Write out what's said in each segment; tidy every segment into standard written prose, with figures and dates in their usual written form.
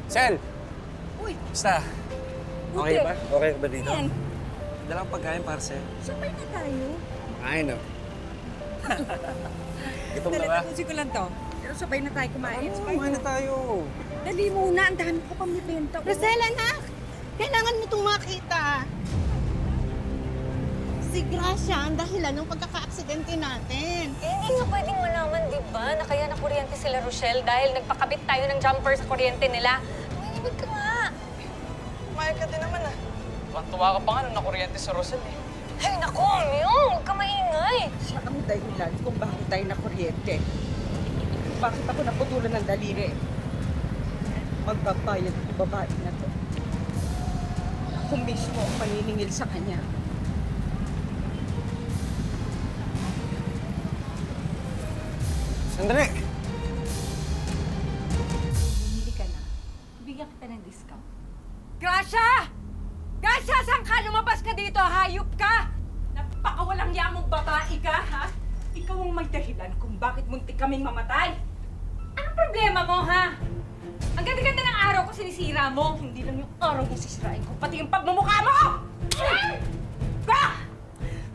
Sel! Uy, Basta. Okay Buti. ba? Okay ka ba dito? Yan. Dalang pagkain para sa'yo. Sabay na tayo. Makain, no? Gutom na ba? Tapusin ko lang to. Pero sabay na tayo kumain. Ano? Sabay Kumain na tayo. Dali muna, ang dami ko pang nibenta. Rosel, anak! Kailangan mo itong makita. Si Gracia ang dahilan ng pagkaka-aksidente natin. Eh, hindi nga pwedeng malaman, di ba, na kaya nakuryente sila Rochelle dahil nagpakabit tayo ng jumper sa kuryente nila. Manginibig ka nga. Kumain ka din naman ah. Tuwan-tuwa ka pa nga nung nakuryente sa Rosel eh. Ay, naku, Myung, huwag ka maingay. Siya ang dahilan kung bakit tayo na kuryente. Bakit ako naputulan ng daliri? Magbabayad ang babae na to. Ako mismo ang paniningil sa kanya. Sandali! Bumili ka na. Bigyan kita ng discount. Gracia! Gracia, saan ka? Lumabas ka dito, hayop ka! Napakawalang yamong babae ka, ha? Ikaw ang may dahilan kung bakit muntik kaming mamatay. Anong problema mo, ha? Ang ganda-ganda ng araw ko sinisira mo. Hindi lang yung araw mo sisirain ko, pati yung pagmumukha mo! Ay! Ka!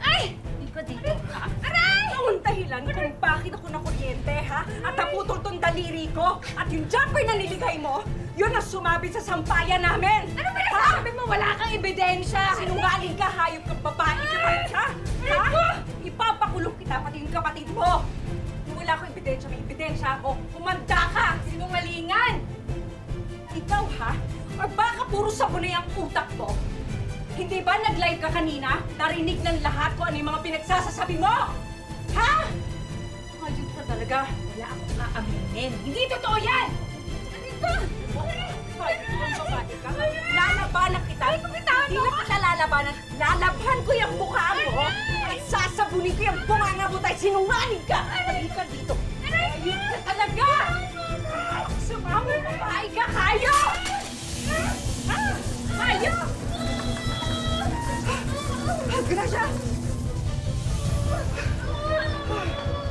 Ay! Dito, dito. Aray! Ikaw ang dahilan kung bakit ako nakuryente, ha? At naputol tong daliri ko. At yung jumper na niligay mo, yun ang sumabit sa sampayan namin. Ano pinasabi mo? Wala kang ebidensya. Sinungaling ka, hayop kang babae ka, ha? Ha? Ipapakulong kita, pati yung kapatid mo. Kung wala akong ebidensya, may ebidensya ako. Kumanda ka! Sinungalingan! Ikaw, ha? Or baka puro sabunay ang utak mo? Hindi ba nag-live ka kanina? Narinig ng lahat kung ano yung mga pinagsasasabi mo? Ha? Hayop ka talaga. Wala akong aaminin. Hindi totoo yan! Halika! Hayop kang babae ka. Lalabanan kita. Hindi na kita lalabanan. Lalaban ko yung mukha mo. At sasabunin ko yung bunganga mo tayo. Sinungaling ka! Halika dito. Hayop ka talaga!